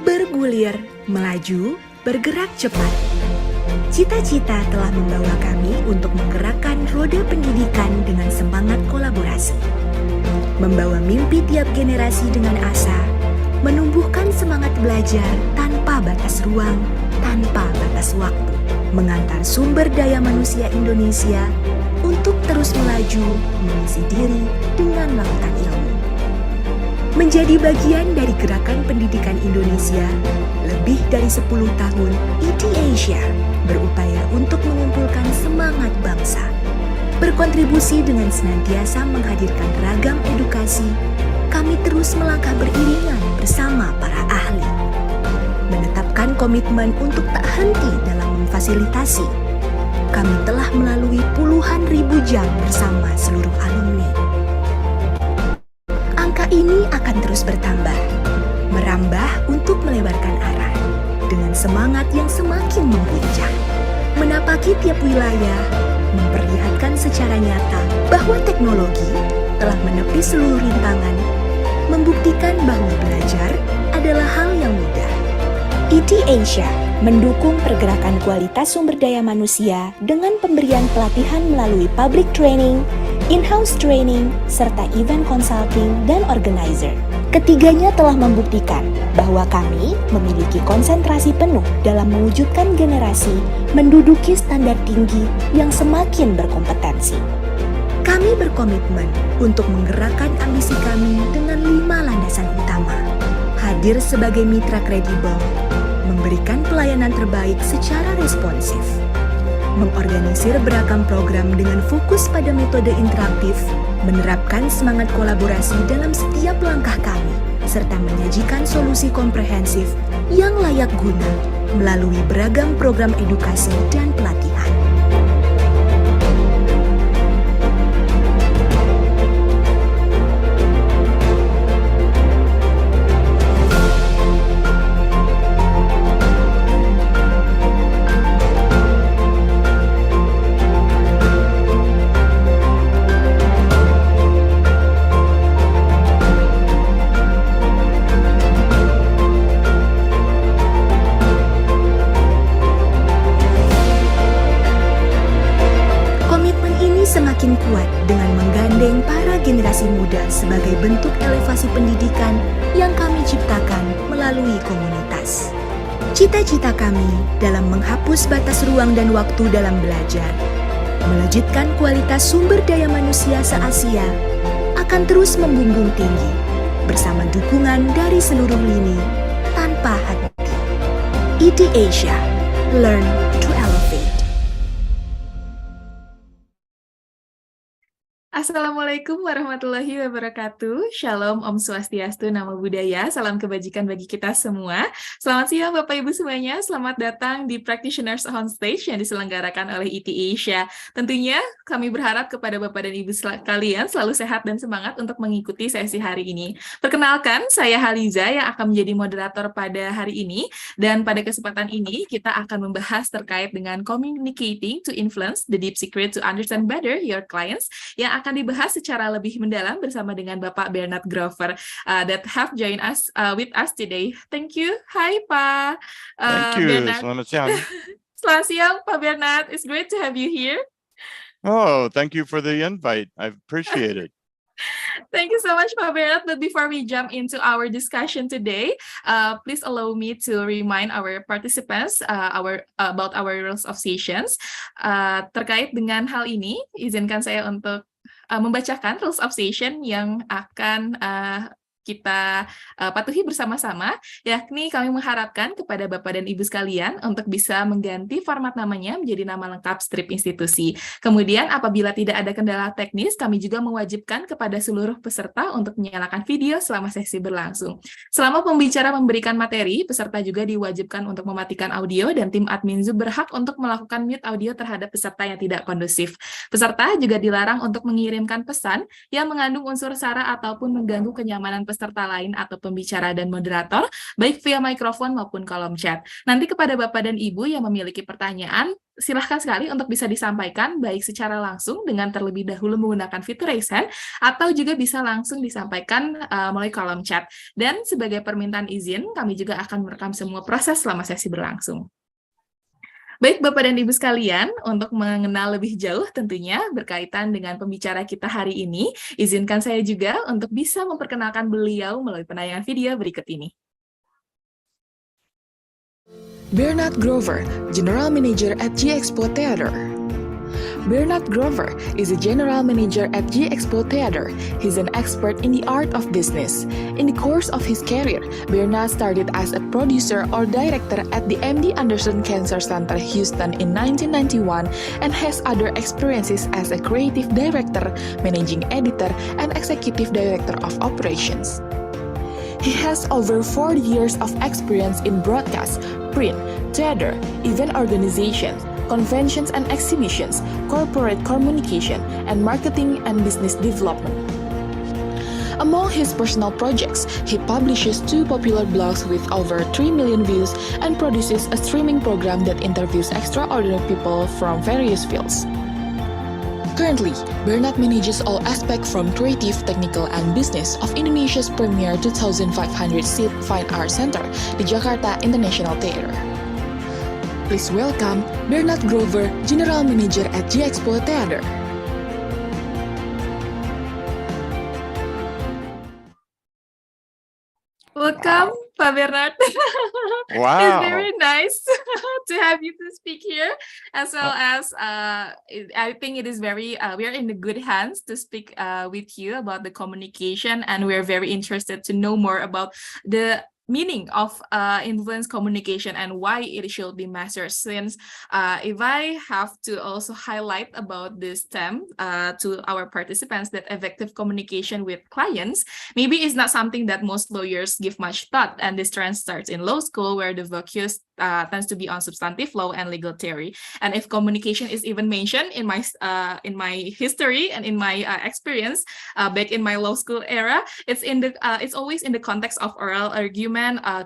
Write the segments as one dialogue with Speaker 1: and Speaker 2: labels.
Speaker 1: Bergulir, melaju, bergerak cepat. Cita-cita telah membawa kami untuk menggerakkan roda pendidikan dengan semangat kolaborasi. Membawa mimpi tiap generasi dengan asa, menumbuhkan semangat belajar tanpa batas ruang, tanpa batas waktu. Mengantar sumber daya manusia Indonesia untuk terus melaju, mengisi diri dengan lautan ilmu. Menjadi bagian dari gerakan pendidikan Indonesia, lebih dari 10 tahun, IT Asia berupaya untuk mengumpulkan semangat bangsa. Berkontribusi dengan senantiasa menghadirkan ragam edukasi, kami terus melangkah beriringan bersama para ahli. Menetapkan komitmen untuk tak henti dalam memfasilitasi. Kami telah melalui puluhan ribu jam bersama seluruh alumni. Angka ini akan terus bertambah, merambah untuk melebarkan arah, dengan semangat yang semakin membuncah, menapaki tiap wilayah, memperlihatkan secara nyata bahwa teknologi telah menepi seluruh rintangan, membuktikan bahwa belajar adalah hal yang mudah. IT Asia mendukung pergerakan kualitas sumber daya manusia dengan pemberian pelatihan melalui public training, in-house training, serta event consulting dan organizer. Ketiganya telah membuktikan bahwa kami memiliki konsentrasi penuh dalam mewujudkan generasi menduduki standar tinggi yang semakin berkompetensi. Kami berkomitmen untuk menggerakkan ambisi kami dengan 5 landasan utama. Hadir sebagai mitra kredibel, memberikan pelayanan terbaik secara responsif, mengorganisir beragam program dengan fokus pada metode interaktif, menerapkan semangat kolaborasi dalam setiap langkah kami, serta menyajikan solusi komprehensif yang layak guna melalui beragam program edukasi dan pelatihan. Semakin kuat dengan menggandeng para generasi muda sebagai bentuk elevasi pendidikan yang kami ciptakan melalui komunitas. Cita-cita kami dalam menghapus batas ruang dan waktu dalam belajar, melejitkan kualitas sumber daya manusia se-Asia, akan terus membumbung tinggi bersama dukungan dari seluruh lini tanpa henti. IT Asia, learn to elevate.
Speaker 2: Assalamualaikum warahmatullahi wabarakatuh. Shalom, Om Swastiastu, Namo Buddhaya. Salam kebajikan bagi kita semua. Selamat siang Bapak Ibu semuanya. Selamat datang di Practitioners on Stage yang diselenggarakan oleh IT Asia. Tentunya kami berharap kepada Bapak dan Ibu sekalian selalu sehat dan semangat untuk mengikuti sesi hari ini. Perkenalkan, saya Haliza yang akan menjadi moderator pada hari ini. Dan pada kesempatan ini kita akan membahas terkait dengan communicating to influence, the deep secret to understand better your clients, yang akan dibahas secara lebih mendalam bersama dengan Bapak Bernard Grover that have joined us with us today. Thank you. Hi Pak
Speaker 3: Thank you.
Speaker 2: Bernard.
Speaker 3: Selamat siang.
Speaker 2: Selamat siang Pak Bernard. It's great to have you here.
Speaker 3: Oh, thank you for the invite. I appreciate it.
Speaker 2: Thank you so much, Pak Bernard. But before we jump into our discussion today, please allow me to remind our participants about our rules of sessions. Terkait dengan hal ini, izinkan saya untuk membacakan rules of session yang akan kita patuhi bersama-sama, yakni kami mengharapkan kepada Bapak dan Ibu sekalian untuk bisa mengganti format namanya menjadi nama lengkap strip institusi. Kemudian apabila tidak ada kendala teknis, kami juga mewajibkan kepada seluruh peserta untuk menyalakan video selama sesi berlangsung. Selama pembicara memberikan materi, peserta juga diwajibkan untuk mematikan audio dan tim admin Zoom berhak untuk melakukan mute audio terhadap peserta yang tidak kondusif. Peserta juga dilarang untuk mengirimkan pesan yang mengandung unsur sara ataupun mengganggu kenyamanan peserta peserta lain atau pembicara dan moderator, baik via mikrofon maupun kolom chat. Nanti kepada Bapak dan Ibu yang memiliki pertanyaan, silahkan sekali untuk bisa disampaikan baik secara langsung dengan terlebih dahulu menggunakan fitur raise hand atau juga bisa langsung disampaikan melalui kolom chat. Dan sebagai permintaan izin, kami juga akan merekam semua proses selama sesi berlangsung. Baik Bapak dan Ibu sekalian, untuk mengenal lebih jauh tentunya berkaitan dengan pembicara kita hari ini, izinkan saya juga untuk bisa memperkenalkan beliau melalui penayangan video berikut ini.
Speaker 4: Bernard Grover, General Manager at JIEXPO Theater. Bernard Grover is a General Manager at JIEXPO Theater. He's an expert in the art of business. In the course of his career, Bernard started as a producer or director at the MD Anderson Cancer Center, Houston in 1991 and has other experiences as a creative director, managing editor, and executive director of operations. He has over 40 years of experience in broadcast, print, theater, event organization, conventions and exhibitions, corporate communication, and marketing and business development. Among his personal projects, he publishes 2 popular blogs with over 3 million views and produces a streaming program that interviews extraordinary people from various fields. Currently, Bernard manages all aspects from creative, technical, and business of Indonesia's premier 2,500-seat Fine Arts Center, the Jakarta International Theater. Please welcome Bernard Grover, General Manager at JIEXPO Theater.
Speaker 2: Welcome, Pak Bernard.
Speaker 3: Wow.
Speaker 2: It's very nice to have you to speak here, as well as I think it is very, we are in the good hands to speak with you about the communication, and we're very interested to know more about the meaning of influence communication and why it should be mastered. Since if I have to also highlight about this theme to our participants, that effective communication with clients maybe is not something that most lawyers give much thought, and this trend starts in law school where the focus tends to be on substantive law and legal theory. And if communication is even mentioned in my history and in my experience back in my law school era, it's always in the context of oral argument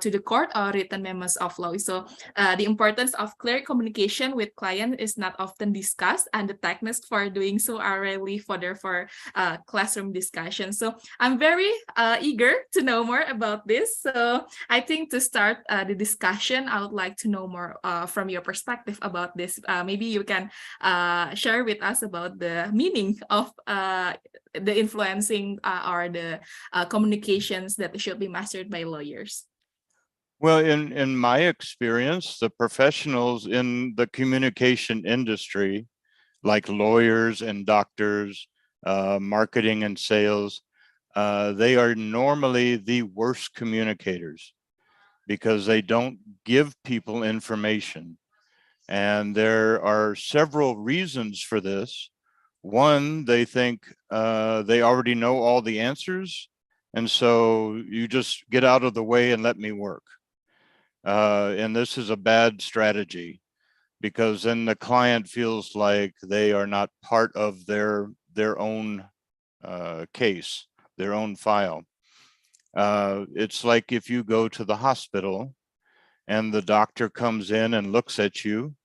Speaker 2: to the court or written memos of law. So the importance of clear communication with client is not often discussed, and the techniques for doing so are rarely fodder for classroom discussion. So I'm very eager to know more about this. So I think to start the discussion, I would like to know more from your perspective about this. Maybe you can share with us about the meaning of the influencing or the communications that should be mastered by lawyers.
Speaker 3: Well, in my experience, the professionals in the communication industry, like lawyers and doctors, marketing and sales, they are normally the worst communicators because they don't give people information. And there are several reasons for this. One, they think they already know all the answers, and so you just get out of the way and let me work. And this is a bad strategy, because then the client feels like they are not part of their own case, their own file. It's like if you go to the hospital and the doctor comes in and looks at you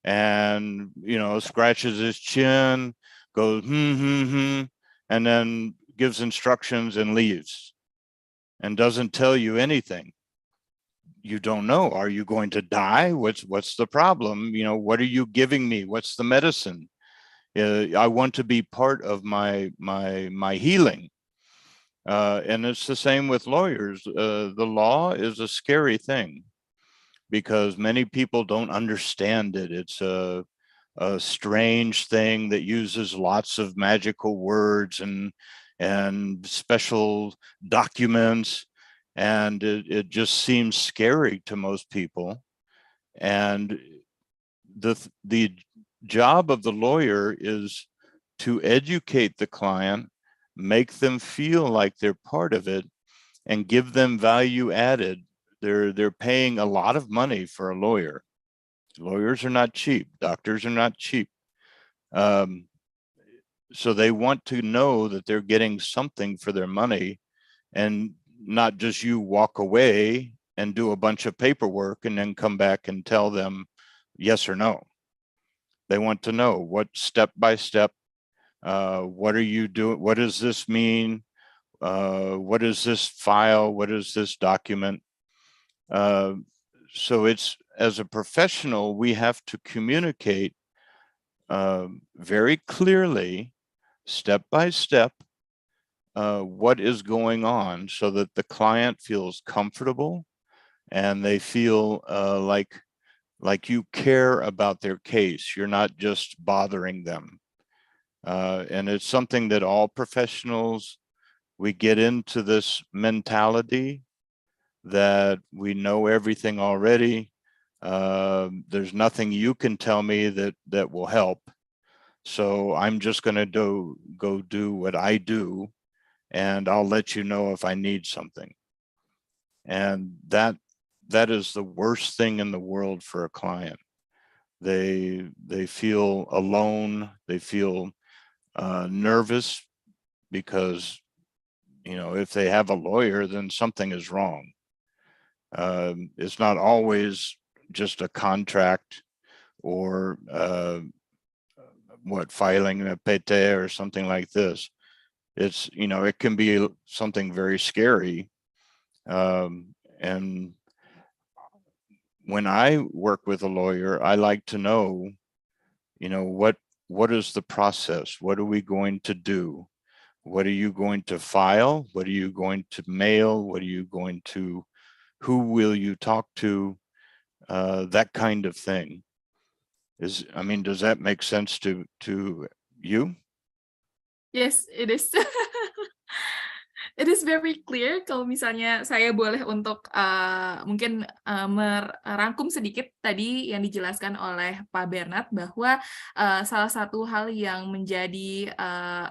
Speaker 3: and, you know, scratches his chin, goes, and then gives instructions and leaves and doesn't tell you anything. You don't know, are you going to die? What's the problem? You know, what are you giving me? What's the medicine? I want to be part of my healing. And it's the same with lawyers. The law is a scary thing because many people don't understand it. It's a strange thing that uses lots of magical words and special documents, and it just seems scary to most people. And the job of the lawyer is to educate the client, make them feel like they're part of it, and give them value added. They're paying a lot of money for a lawyer. Lawyers are not cheap. Doctors are not cheap. So they want to know that they're getting something for their money, and not just you walk away and do a bunch of paperwork and then come back and tell them yes or no. They want to know what step by step, what are you doing? What does this mean? What is this file? What is this document? So it's, as a professional, we have to communicate very clearly, step by step, what is going on so that the client feels comfortable and they feel like you care about their case. You're not just bothering them. And it's something that all professionals, we get into this mentality that we know everything already. There's nothing you can tell me that will help. So I'm just going to go do what I do, and I'll let you know if I need something. And that is the worst thing in the world for a client. They feel alone. They feel nervous because, you know, if they have a lawyer, then something is wrong. It's not always just a contract or filing a PT or something like this. It's, you know, it can be something very scary. And when I work with a lawyer, I like to know, you know, what is the process? What are we going to do? What are you going to file? What are you going to mail? What are you going to, who will you talk to? That kind of thing. I mean, does that make sense to you?
Speaker 2: Yes, it is. It is very clear. Kalau misalnya saya boleh untuk mungkin merangkum sedikit tadi yang dijelaskan oleh Pak Bernard, bahwa salah satu hal yang menjadi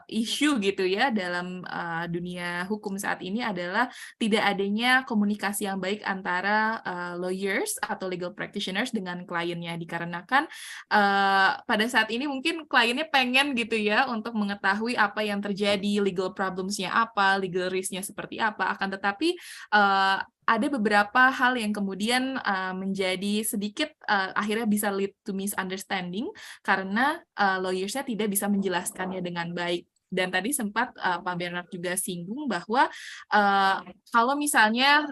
Speaker 2: isu gitu ya dalam dunia hukum saat ini adalah tidak adanya komunikasi yang baik antara lawyers atau legal practitioners dengan kliennya, dikarenakan pada saat ini mungkin kliennya pengen gitu ya untuk mengetahui apa yang terjadi, legal problems-nya apa, legal risk-nya seperti apa, akan tetapi ada beberapa hal yang kemudian menjadi sedikit akhirnya bisa lead to misunderstanding karena lawyers-nya tidak bisa menjelaskannya dengan baik. Dan tadi sempat Pak Bernard juga singgung bahwa kalau misalnya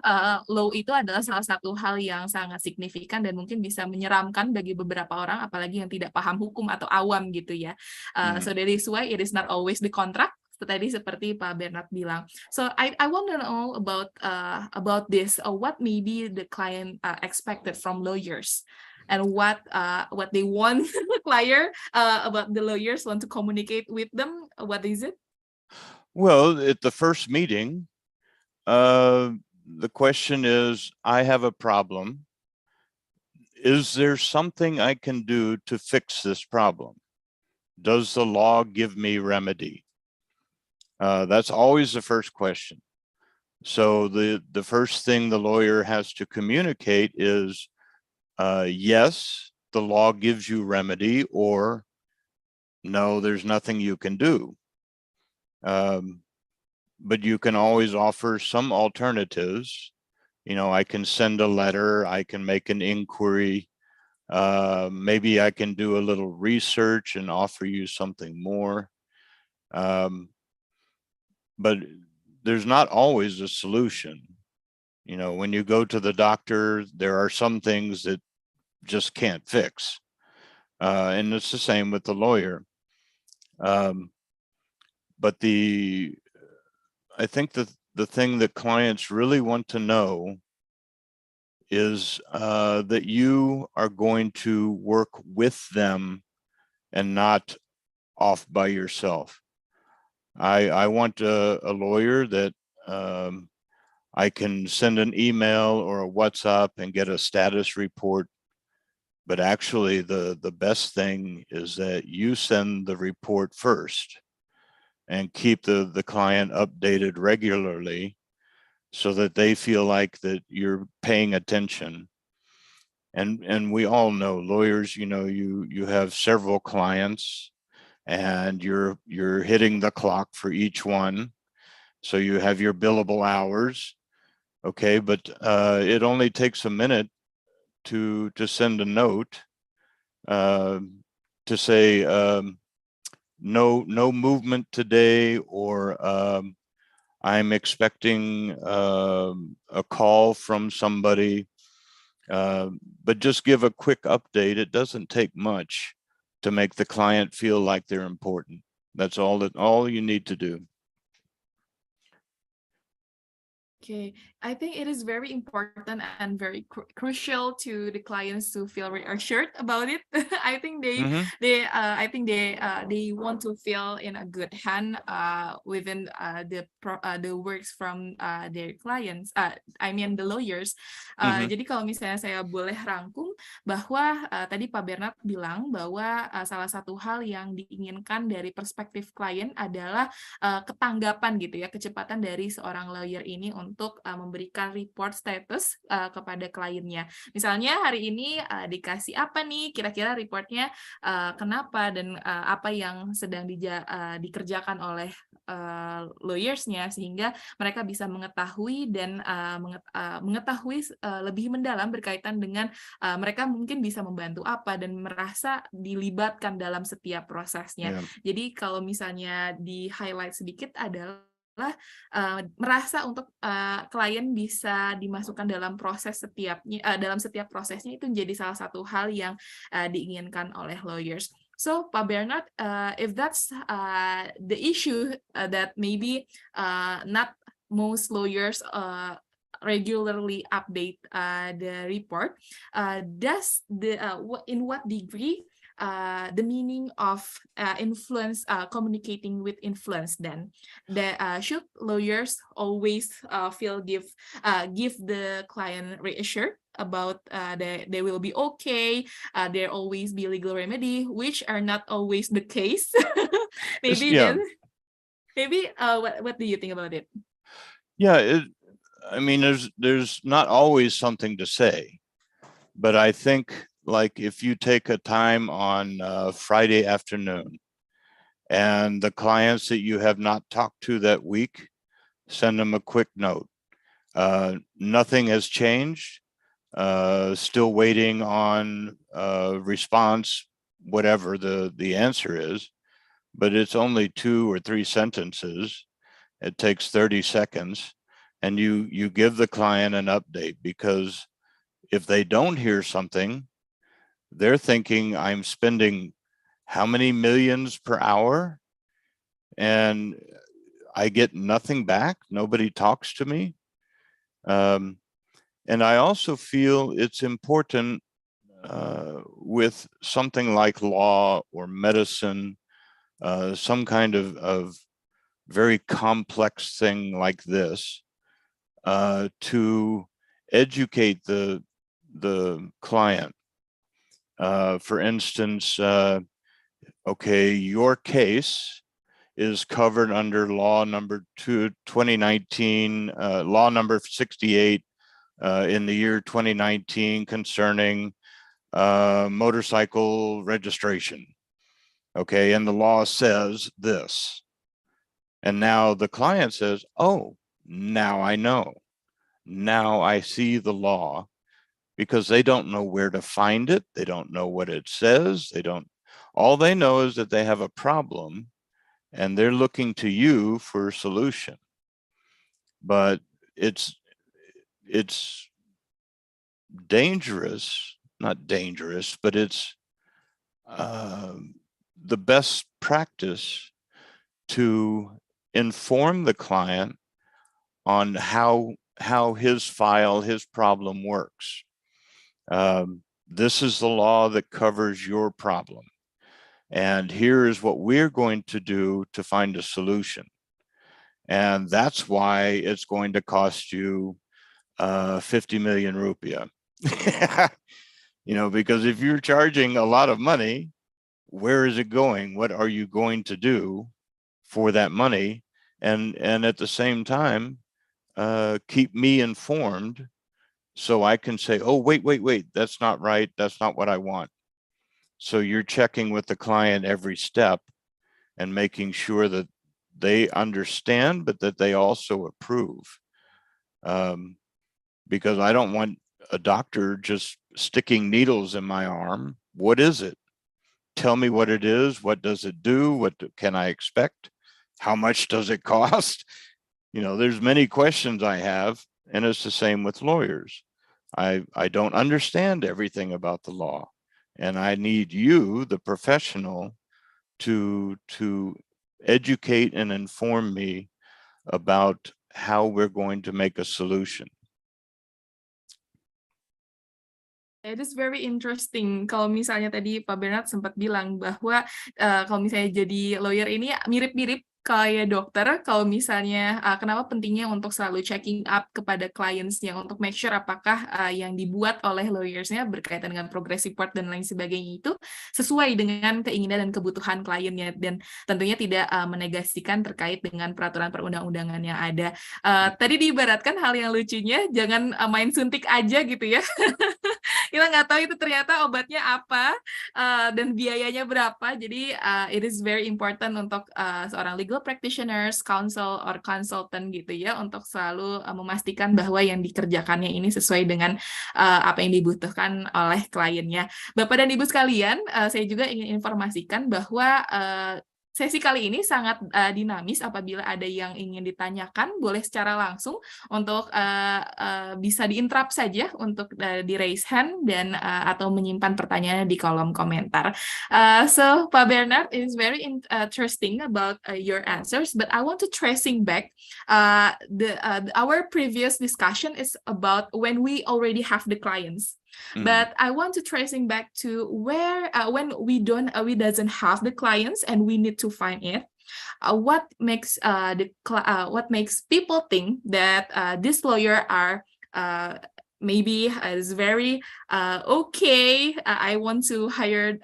Speaker 2: law itu adalah salah satu hal yang sangat signifikan dan mungkin bisa menyeramkan bagi beberapa orang, apalagi yang tidak paham hukum atau awam gitu ya. So that is why it is not always the contract. Tadi seperti Pak Bernard bilang. So I want to know about this. What maybe the client expected from lawyers, and what they want about the lawyers want to communicate with them. What is it?
Speaker 3: Well, at the first meeting, the question is, I have a problem. Is there something I can do to fix this problem? Does the law give me remedy? That's always the first question. So the first thing the lawyer has to communicate is, yes, the law gives you remedy, or no, there's nothing you can do. But you can always offer some alternatives. You know, I can send a letter, I can make an inquiry, maybe I can do a little research and offer you something more. But there's not always a solution. You know, when you go to the doctor, there are some things that just can't fix. And it's the same with the lawyer. But I think the thing that clients really want to know is that you are going to work with them and not off by yourself. I want a lawyer that I can send an email or a WhatsApp and get a status report. But actually, the best thing is that you send the report first and keep the client updated regularly so that they feel like that you're paying attention. And we all know lawyers, you know, you have several clients, and you're hitting the clock for each one. So you have your billable hours. Okay, but it only takes a minute to send a note to say no movement today, or I'm expecting a call from somebody. But just give a quick update. It doesn't take much to make the client feel like they're important. That's all you need to do.
Speaker 2: Okay, I think it is very important and very crucial to the clients to feel reassured about it. I think they want to feel in a good hand within the works from their clients. I mean the lawyers. Jadi kalau misalnya saya boleh rangkum bahwa tadi Pak Bernard bilang bahwa salah satu hal yang diinginkan dari perspektif klien adalah ketanggapan gitu ya, kecepatan dari seorang lawyer ini untuk memberikan report status kepada kliennya. Misalnya hari ini dikasih apa nih, kira-kira reportnya kenapa dan apa yang sedang dikerjakan oleh lawyersnya, sehingga mereka bisa mengetahui dan mengetahui lebih mendalam berkaitan dengan mereka mungkin bisa membantu apa dan merasa dilibatkan dalam setiap prosesnya. Jadi kalau misalnya di highlight sedikit adalah merasa untuk klien bisa dimasukkan dalam setiap prosesnya, itu menjadi salah satu hal yang diinginkan oleh lawyers. So, Pak Bernard, if that's the issue that maybe not most lawyers regularly update the report, does in what degree the meaning of influence, communicating with influence, then should lawyers always give the client reassured about they will be okay, there always be legal remedy, which are not always the case. What do you think about it?
Speaker 3: Yeah, I mean, there's not always something to say, but I think, like, if you take a time on Friday afternoon and the clients that you have not talked to that week, send them a quick note. Nothing has changed. Still waiting on response, whatever the answer is, but it's only 2 or 3 sentences. It takes 30 seconds, and you give the client an update, because if they don't hear something, they're thinking, I'm spending how many millions per hour and I get nothing back. Nobody talks to me. And I also feel it's important with something like law or medicine, some kind of very complex thing like this, to educate the client. For instance, okay, your case is covered under law number 2019, law number 68 in the year 2019 concerning motorcycle registration. Okay, and the law says this. And now the client says, oh, now I know. Now I see the law, because they don't know where to find it. They don't know what it says. All they know is that they have a problem and they're looking to you for a solution. But it's dangerous, not dangerous, but it's the best practice to inform the client on how his file, his problem works. This is the law that covers your problem. And here is what we're going to do to find a solution. And that's why it's going to cost you 50 million rupiah. Because if you're charging a lot of money, where is it going? What are you going to do for that money? And at the same time, keep me informed, so I can say, oh, wait, that's not right. That's not what I want. So you're checking with the client every step and making sure that they understand, but that they also approve. because I don't want a doctor just sticking needles in my arm. What is it? Tell me what it is. What does it do? Can I expect? How much does it cost? You know, there's many questions I have, and it's the same with lawyers. I don't understand everything about the law, and I need you, the professional, to educate and inform me about how we're going to make a solution.
Speaker 2: It is very interesting. Kalau misalnya tadi Pak Bernard sempat bilang bahwa kalau misalnya jadi lawyer ini mirip-mirip kayak dokter. Kalau misalnya kenapa pentingnya untuk selalu checking up kepada clients-nya untuk make sure apakah yang dibuat oleh lawyers-nya berkaitan dengan progress report dan lain sebagainya itu sesuai dengan keinginan dan kebutuhan kliennya, dan tentunya tidak menegasikan terkait dengan peraturan perundang-undangan yang ada. Tadi diibaratkan hal yang lucunya, jangan main suntik aja gitu ya. Kita nggak tahu itu ternyata obatnya apa dan biayanya berapa. Jadi it is very important untuk seorang legal practitioners, counsel or consultant gitu ya, untuk selalu memastikan bahwa yang dikerjakannya ini sesuai dengan apa yang dibutuhkan oleh kliennya. Bapak dan Ibu sekalian, saya juga ingin informasikan bahwa sesi kali ini sangat dinamis. Apabila ada yang ingin ditanyakan, boleh secara langsung untuk bisa di-interrupt saja untuk di-raise hand dan atau menyimpan pertanyaannya di kolom komentar. So, Pak Bernard, it is very interesting about your answers, but I want to tracing back our previous discussion is about when we already have the clients. But I want to tracing back to where when we doesn't have the clients and we need to find it. What makes people think that this lawyer are maybe is very okay. I want to hire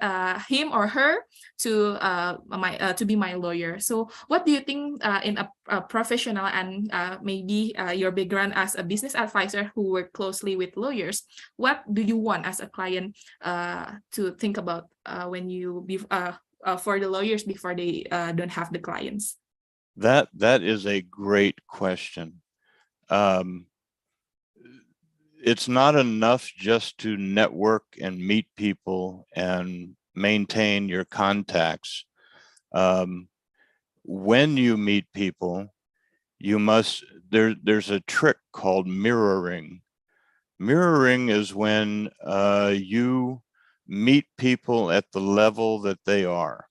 Speaker 2: him or her to be my lawyer. So what do you think in a professional and maybe your background as a business advisor who work closely with lawyers, what do you want as a client to think about when you for the lawyers before they don't have the clients?
Speaker 3: That is a great question. It's not enough just to network and meet people and maintain your contacts. When you meet people, you must, there's a trick called mirroring. Mirroring is when you meet people at the level that they are.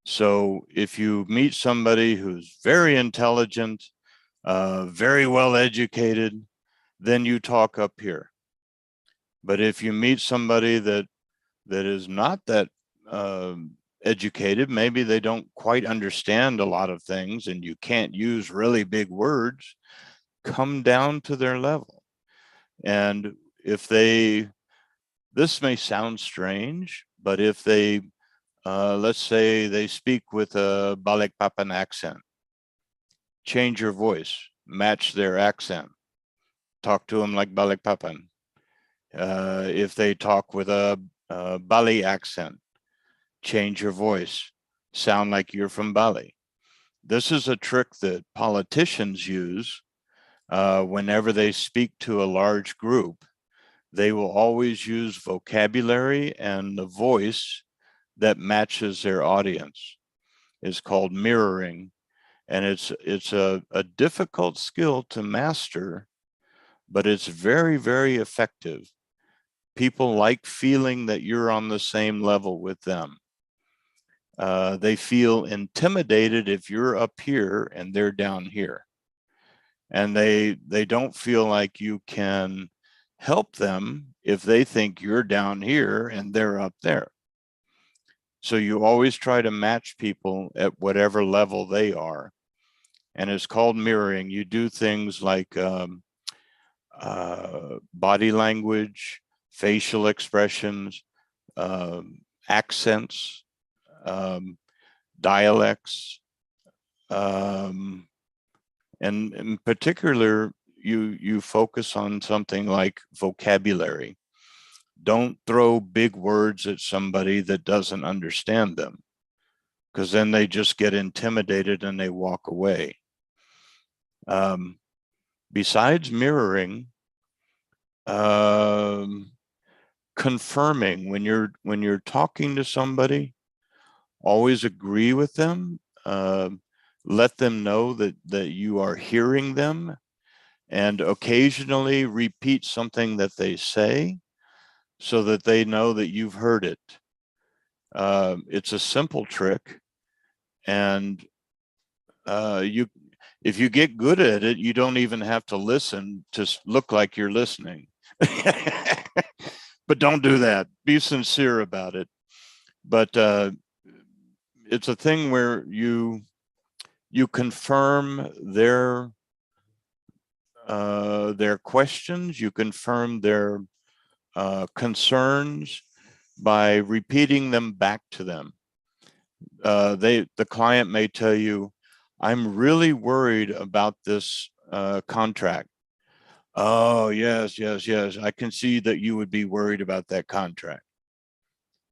Speaker 3: So if you meet somebody who's very intelligent, very well educated, then you talk up here. But if you meet somebody that is not that educated, maybe they don't quite understand a lot of things and you can't use really big words, come down to their level. And if this may sound strange, but if they, let's say they speak with a Balikpapan accent, change your voice, match their accent, talk to them like Balikpapan. If they talk with a Bali accent, change your voice, sound like you're from Bali. This is a trick that politicians use whenever they speak to a large group. They will always use vocabulary and the voice that matches their audience. It's called mirroring, and it's a difficult skill to master, but it's very, very effective. People like feeling that you're on the same level with them. They feel intimidated if you're up here and they're down here. And they don't feel like you can help them if they think you're down here and they're up there. So you always try to match people at whatever level they are. And it's called mirroring. You do things like body language, facial expressions, accents, dialects, and in particular, you focus on something like vocabulary. Don't throw big words at somebody that doesn't understand them, because then they just get intimidated and they walk away. Besides mirroring, confirming when you're talking to somebody, always agree with them. Let them know that you are hearing them, and occasionally repeat something that they say so that they know that you've heard it. It's a simple trick, and if you get good at it, you don't even have to listen to look like you're listening. But don't do that. Be sincere about it. But it's a thing where you confirm their questions, you confirm their concerns by repeating them back to them. The client may tell you, "I'm really worried about this contract." "Oh, yes, yes, yes. I can see that you would be worried about that contract."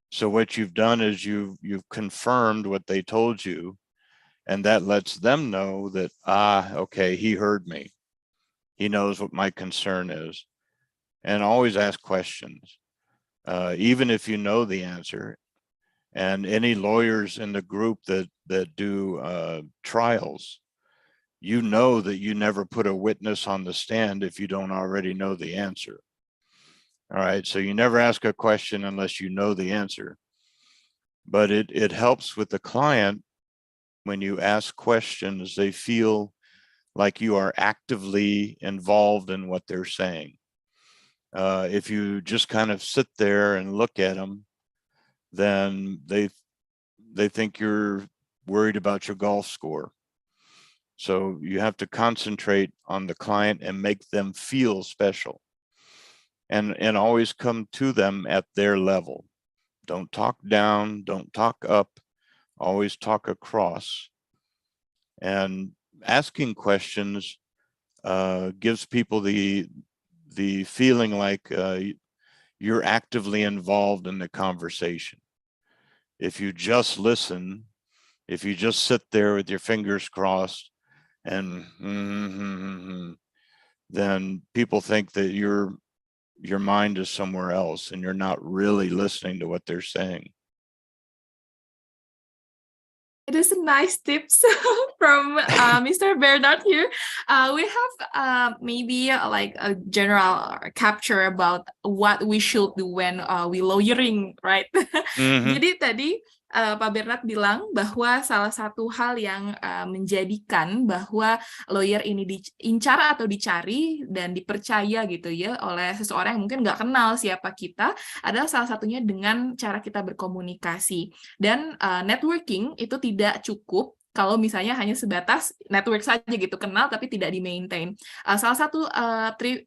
Speaker 3: So what you've done is you've confirmed what they told you, and that lets them know that, okay, he heard me. He knows what my concern is. And always ask questions, even if you know the answer. And any lawyers in the group that do trials, you know that you never put a witness on the stand if you don't already know the answer. All right, so you never ask a question unless you know the answer. But it helps with the client when you ask questions, they feel like you are actively involved in what they're saying. If you just kind of sit there and look at them, then they think you're worried about your golf score. So you have to concentrate on the client and make them feel special, and always come to them at their level. Don't talk down, don't talk up, always talk across. And asking questions gives people the feeling like you're actively involved in the conversation. If you just listen, if you just sit there with your fingers crossed and then people think that your mind is somewhere else and you're not really listening to what they're saying.
Speaker 2: It is a nice tips from Mr. Bernard here. We have maybe like a general capture about what we should do when we lawyering, right? Jadi tadi Pak Bernard bilang bahwa salah satu hal yang menjadikan bahwa lawyer ini diincar atau dicari dan dipercaya gitu ya oleh seseorang yang mungkin nggak kenal siapa kita adalah salah satunya dengan cara kita berkomunikasi. Dan networking itu tidak cukup kalau misalnya hanya sebatas network saja gitu, kenal tapi tidak di-maintain. Salah satu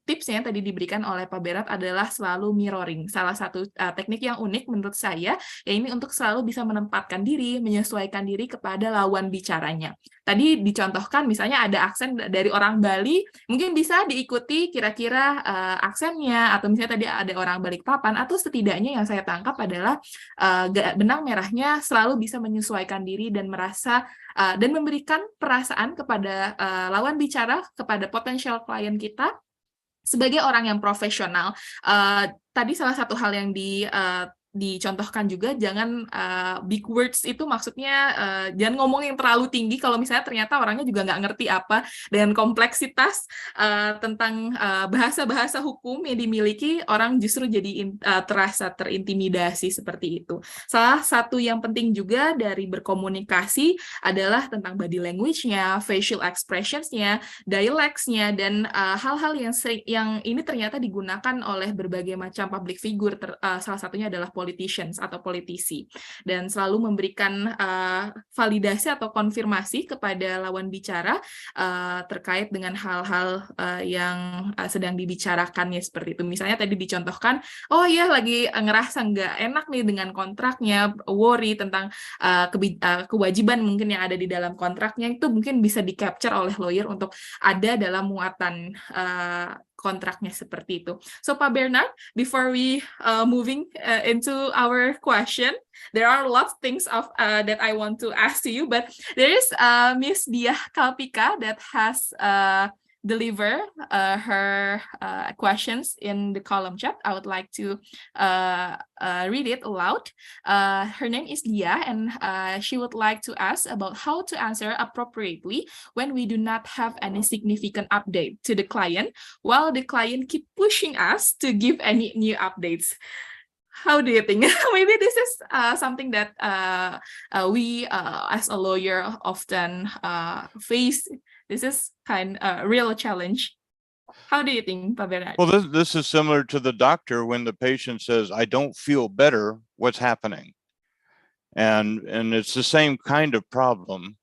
Speaker 2: tipsnya yang tadi diberikan oleh Pak Berat adalah selalu mirroring. Salah satu teknik yang unik menurut saya, ya ini untuk selalu bisa menempatkan diri, menyesuaikan diri kepada lawan bicaranya. Tadi dicontohkan misalnya ada aksen dari orang Bali, mungkin bisa diikuti kira-kira aksennya, atau misalnya tadi ada orang Balikpapan, atau setidaknya yang saya tangkap adalah benang merahnya selalu bisa menyesuaikan diri dan merasa dan memberikan perasaan kepada lawan bicara, kepada potensial klien kita sebagai orang yang profesional. Tadi salah satu hal yang dicontohkan juga, jangan big words itu maksudnya jangan ngomong yang terlalu tinggi kalau misalnya ternyata orangnya juga nggak ngerti apa dengan kompleksitas tentang bahasa-bahasa hukum yang dimiliki, orang justru jadi terasa terintimidasi seperti itu. Salah satu yang penting juga dari berkomunikasi adalah tentang body language-nya, facial expressions-nya, dialects-nya, dan hal-hal yang ini ternyata digunakan oleh berbagai macam public figure, salah satunya adalah politicians atau politisi, dan selalu memberikan validasi atau konfirmasi kepada lawan bicara terkait dengan hal-hal yang sedang dibicarakannya seperti itu. Misalnya tadi dicontohkan, oh ya lagi ngerasa nggak enak nih dengan kontraknya, worry tentang kewajiban mungkin yang ada di dalam kontraknya, itu mungkin bisa di-capture oleh lawyer untuk ada dalam muatan kontraknya seperti itu. So Pak Bernard, before we moving into our question, there are lots of things that I want to ask to you, but there is Miss Diah Kalpika that has deliver her questions in the column chat. I would like to read it aloud. Her name is Dia, and she would like to ask about how to answer appropriately when we do not have any significant update to the client, while the client keep pushing us to give any new updates. How do you think? Maybe this is something that we as a lawyer often face. This is kind of a real challenge. How do you think, Pak Bernard?
Speaker 3: Well, this is similar to the doctor when the patient says, I don't feel better, what's happening? And it's the same kind of problem.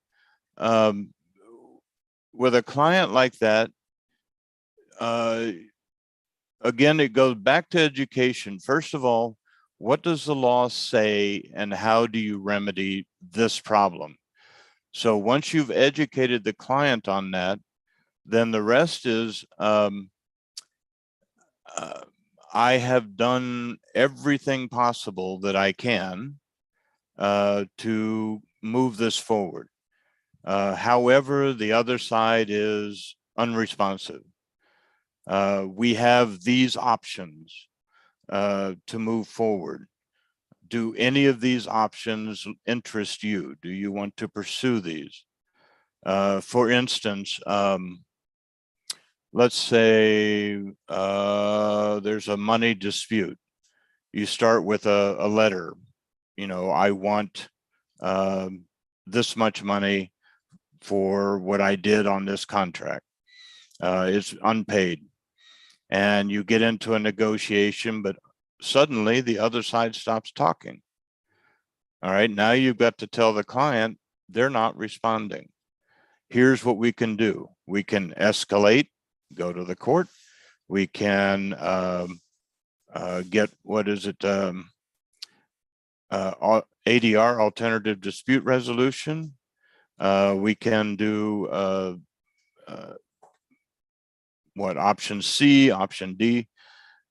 Speaker 3: With a client like that, again, it goes back to education. First of all, what does the law say and how do you remedy this problem? So once you've educated the client on that, then the rest is, I have done everything possible that I can to move this forward. However, the other side is unresponsive. We have these options to move forward. Do any of these options interest you? Do you want to pursue these? For instance, let's say there's a money dispute. You start with a letter, you know, I want this much money for what I did on this contract. It's unpaid. And you get into a negotiation, but suddenly the other side stops talking. All right, now you've got to tell the client they're not responding. Here's what we can do. We can escalate, go to the court. We can get, what is it, ADR, alternative dispute resolution. We can do what, option C, option D,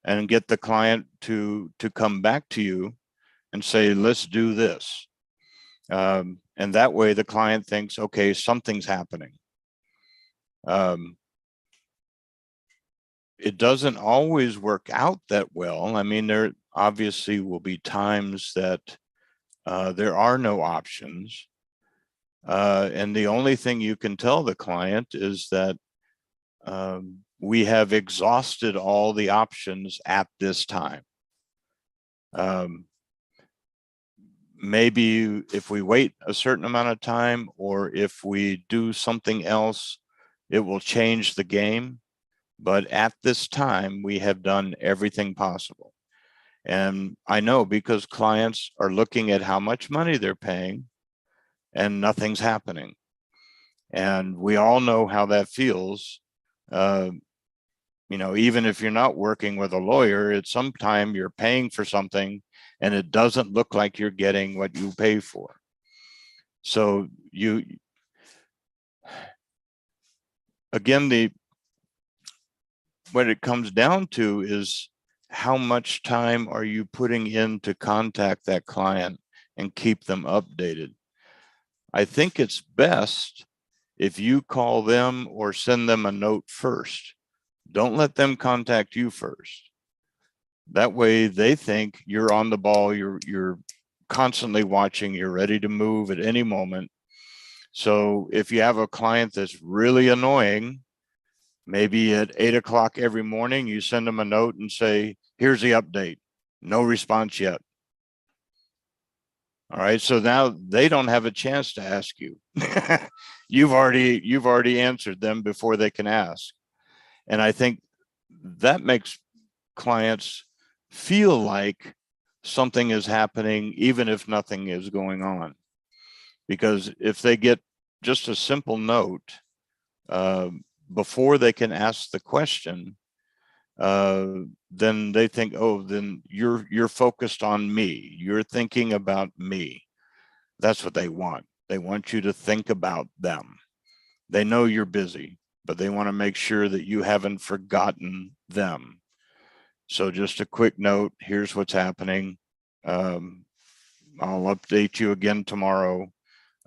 Speaker 3: and get the client to come back to you and say, let's do this. And that way the client thinks, okay, something's happening. It doesn't always work out that well. I mean, there obviously will be times that there are no options. And the only thing you can tell the client is that we have exhausted all the options at this time. Maybe if we wait a certain amount of time, or if we do something else, it will change the game. But at this time, we have done everything possible. And I know because clients are looking at how much money they're paying and nothing's happening. And we all know how that feels. You know, even if you're not working with a lawyer, at some time you're paying for something and it doesn't look like you're getting what you pay for. So again, what it comes down to is how much time are you putting in to contact that client and keep them updated. I think it's best if you call them or send them a note first. Don't let them contact you first. That way they think you're on the ball, you're constantly watching, you're ready to move at any moment. So if you have a client that's really annoying, maybe at 8 o'clock every morning, you send them a note and say, here's the update. No response yet. All right, so now they don't have a chance to ask you. You've already answered them before they can ask. And I think that makes clients feel like something is happening, even if nothing is going on. Because if they get just a simple note before they can ask the question, then they think, oh, then you're focused on me. You're thinking about me. That's what they want. They want you to think about them. They know you're busy, but they want to make sure that you haven't forgotten them. So just a quick note, here's what's happening. I'll update you again tomorrow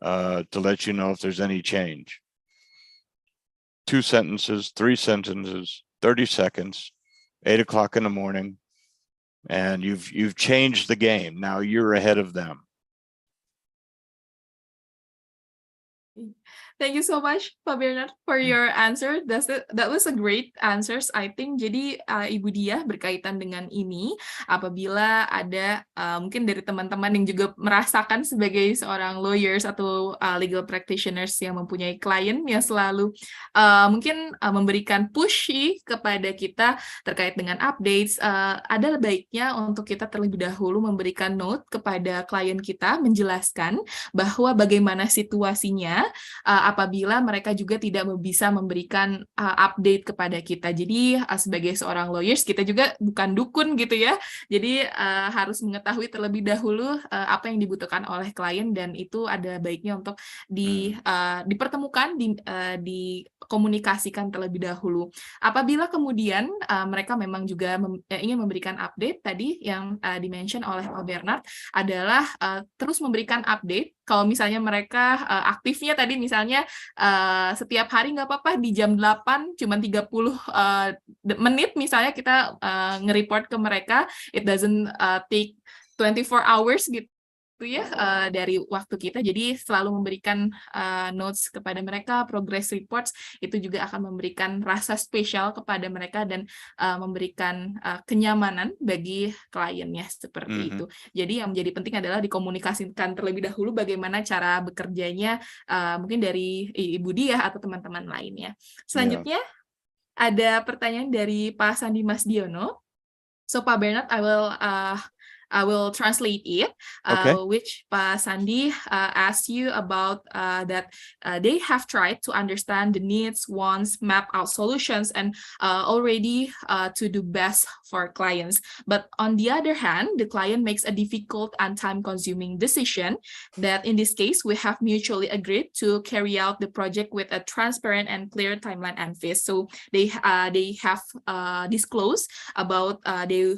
Speaker 3: to let you know if there's any change. 2 sentences, 3 sentences, 30 seconds, 8 o'clock in the morning, and you've changed the game. Now you're ahead of them.
Speaker 2: Thank you so much, Pak Bernard, for your answer. That was a great answers, I think. Jadi, Ibu Diah berkaitan dengan ini, apabila ada mungkin dari teman-teman yang juga merasakan sebagai seorang lawyers atau legal practitioners yang mempunyai klien yang selalu mungkin memberikan push kepada kita terkait dengan updates, ada baiknya untuk kita terlebih dahulu memberikan note kepada klien kita, menjelaskan bahwa bagaimana situasinya apabila mereka juga tidak bisa memberikan update kepada kita. Jadi sebagai seorang lawyers kita juga bukan dukun gitu ya. Jadi harus mengetahui terlebih dahulu apa yang dibutuhkan oleh klien, dan itu ada baiknya untuk dipertemukan, dikomunikasikan terlebih dahulu. Apabila kemudian mereka memang juga ingin memberikan update, tadi yang di-mention oleh Pak Bernard adalah terus memberikan update. Kalau misalnya mereka aktifnya tadi misalnya setiap hari nggak apa-apa di jam 8 cuma 30 menit misalnya kita nge-report ke mereka, it doesn't take 24 hours gitu ya dari waktu kita. Jadi selalu memberikan notes kepada mereka, progress reports, itu juga akan memberikan rasa spesial kepada mereka dan memberikan kenyamanan bagi kliennya seperti itu. Jadi yang menjadi penting adalah dikomunikasikan terlebih dahulu bagaimana cara bekerjanya mungkin dari Ibu Diah atau teman-teman lainnya. Selanjutnya ada pertanyaan dari Pak Sandi Mas Diono. So Pak Bernard, I will translate it, which Pak Sandi asked you about that they have tried to understand the needs, wants, map out solutions, and already to do best for clients. But on the other hand, the client makes a difficult and time-consuming decision that in this case, we have mutually agreed to carry out the project with a transparent and clear timeline and phase. So they have disclosed about they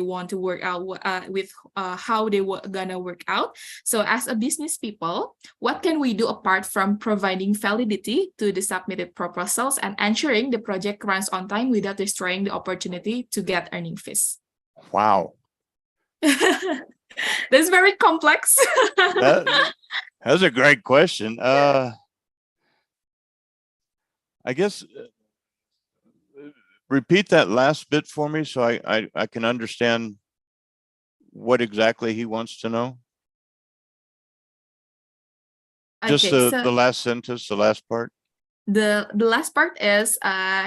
Speaker 2: want to work out with how they were gonna work out. So as a business people, what can we do apart from providing validity to the submitted proposals and ensuring the project runs on time without destroying the opportunity to get earning fees?
Speaker 3: Wow.
Speaker 2: That's very complex.
Speaker 3: That's a great question. I guess repeat that last bit for me so I can understand what exactly he wants to know. Just the last sentence, the last part.
Speaker 2: The last part is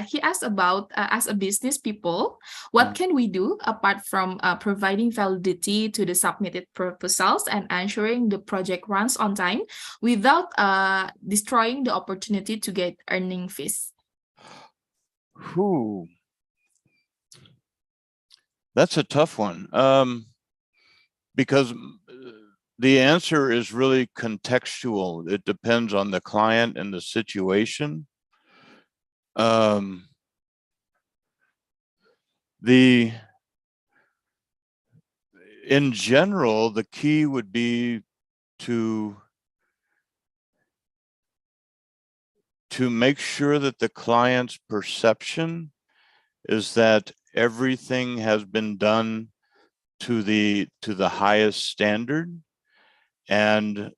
Speaker 2: he asked about as a business people, what can we do apart from providing validity to the submitted proposals and ensuring the project runs on time without destroying the opportunity to get earning fees?
Speaker 3: That's a tough one. Because the answer is really contextual. It depends on the client and the situation. In general, the key would be to make sure that the client's perception is that everything has been done to the highest standard and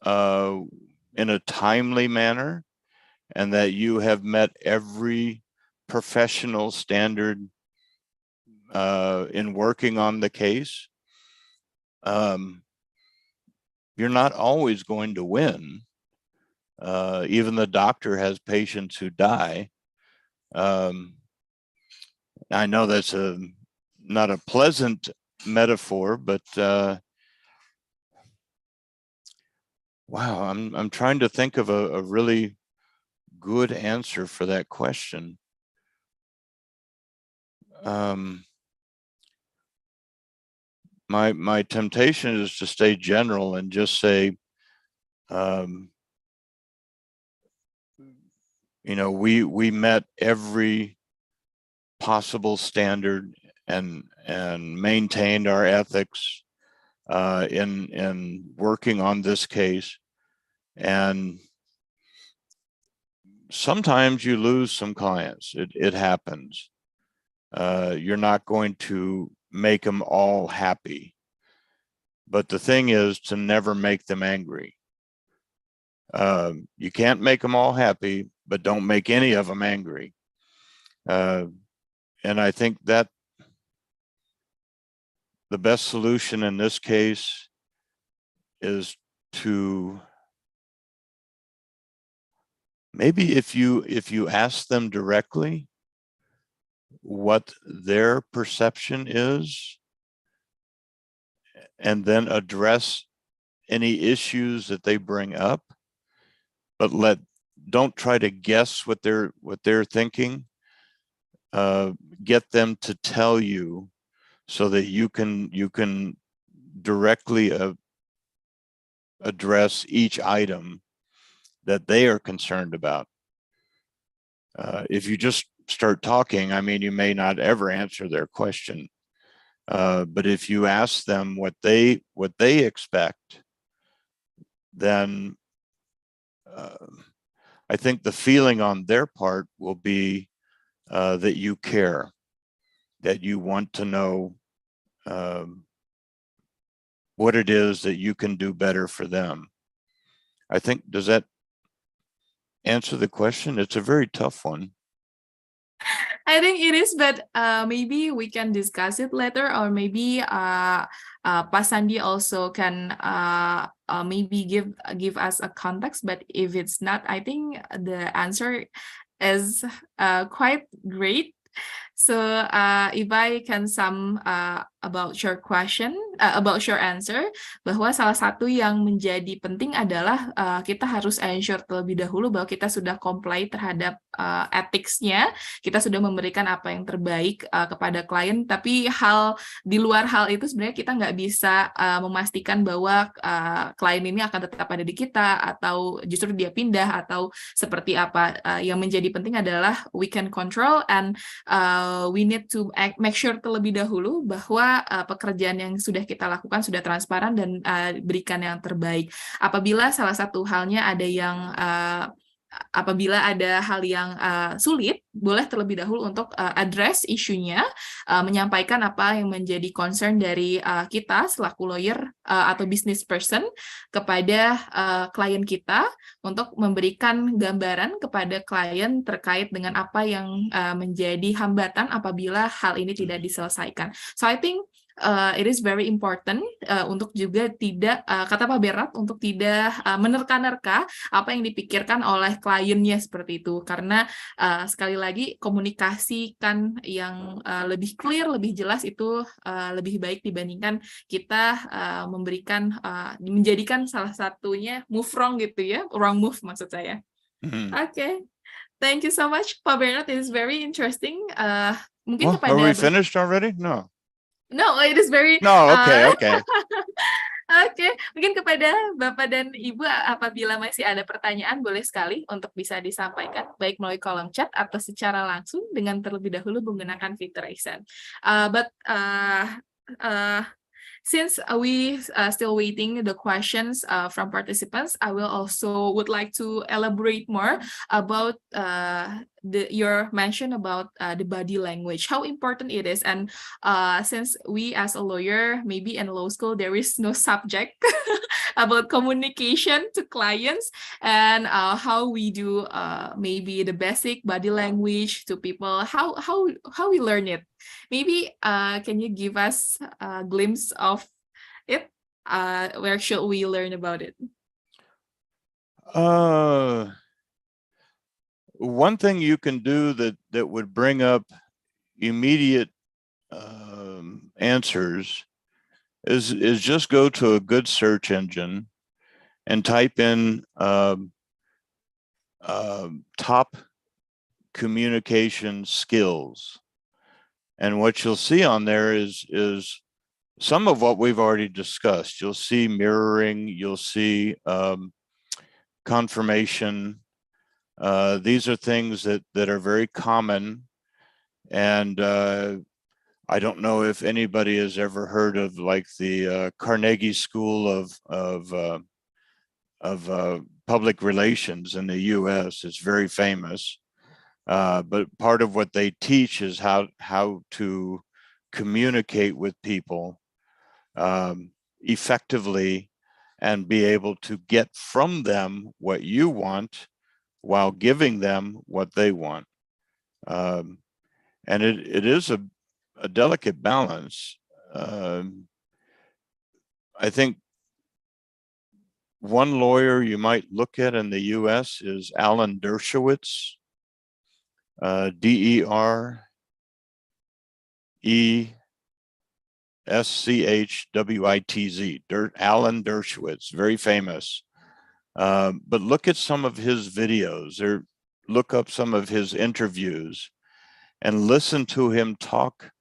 Speaker 3: in a timely manner, and that you have met every professional standard in working on the case. You're not always going to win. Even the doctor has patients who die. I know that's not a pleasant metaphor, but wow, I'm trying to think of a really good answer for that question. My temptation is to stay general and just say, you know, we met every possible standard and maintained our ethics in working on this case, and sometimes you lose some clients. It happens. You're not going to make them all happy. But the thing is to never make them angry. You can't make them all happy, but don't make any of them angry. And I think that the best solution in this case is to maybe if you ask them directly what their perception is, and then address any issues that they bring up, but don't try to guess what they're thinking. Get them to tell you so that you can directly address each item that they are concerned about. If you just start talking, I mean, you may not ever answer their question. But if you ask them what they expect, then I think the feeling on their part will be that you care, that you want to know what it is that you can do better for them. I think, does that answer the question? It's a very tough one.
Speaker 2: I think it is, but maybe we can discuss it later, or maybe Pak Sandi also can maybe give us a context. But if it's not, I think the answer is quite great. So if I can sum about your question, about your answer, bahwa salah satu yang menjadi penting adalah kita harus ensure terlebih dahulu bahwa kita sudah comply terhadap ethics-nya, kita sudah memberikan apa yang terbaik kepada klien, tapi di luar hal itu sebenarnya kita nggak bisa memastikan bahwa klien ini akan tetap ada di kita, atau justru dia pindah, atau seperti apa. Yang menjadi penting adalah we can control and we need to make sure terlebih dahulu bahwa pekerjaan yang sudah kita lakukan sudah transparan dan berikan yang terbaik. Apabila salah satu halnya ada yang apabila ada hal yang sulit, boleh terlebih dahulu untuk address isunya, menyampaikan apa yang menjadi concern dari kita selaku lawyer atau business person kepada klien kita, untuk memberikan gambaran kepada klien terkait dengan apa yang menjadi hambatan apabila hal ini tidak diselesaikan. So I think it is very important untuk juga tidak, kata Pak Bernard, untuk tidak menerka-nerka apa yang dipikirkan oleh kliennya seperti itu. Karena sekali lagi komunikasikan yang lebih clear, lebih jelas itu lebih baik dibandingkan kita menjadikan salah satunya move wrong gitu ya, wrong move maksud saya. Okay. Thank you so much, Pak Bernard. It is very interesting. Mungkin
Speaker 3: Well,
Speaker 2: kepada
Speaker 3: are we finished already? No.
Speaker 2: No, it is very.
Speaker 3: No, okay.
Speaker 2: Oke, mungkin kepada Bapak dan Ibu apabila masih ada pertanyaan boleh sekali untuk bisa disampaikan baik melalui kolom chat atau secara langsung dengan terlebih dahulu menggunakan fitur raise hand. Since we still waiting the questions from participants, I will also would like to elaborate more about your mention about the body language, how important it is. And since we as a lawyer, maybe in law school, there is no subject about communication to clients, and how we do maybe the basic body language to people, how we learn it. Maybe can you give us a glimpse of it? Where should we learn about it?
Speaker 3: One thing you can do that would bring up immediate answers is just go to a good search engine and type in top communication skills. And what you'll see on there is some of what we've already discussed. You'll see mirroring, you'll see confirmation. These are things that are very common. And I don't know if anybody has ever heard of like the Carnegie School of public relations in the U.S. It's very famous. But part of what they teach is how to communicate with people effectively and be able to get from them what you want while giving them what they want. And it is a delicate balance. I think one lawyer you might look at in the US is Alan Dershowitz, Dershwitz, Alan Dershowitz, very famous. But look at some of his videos or look up some of his interviews and listen to him talk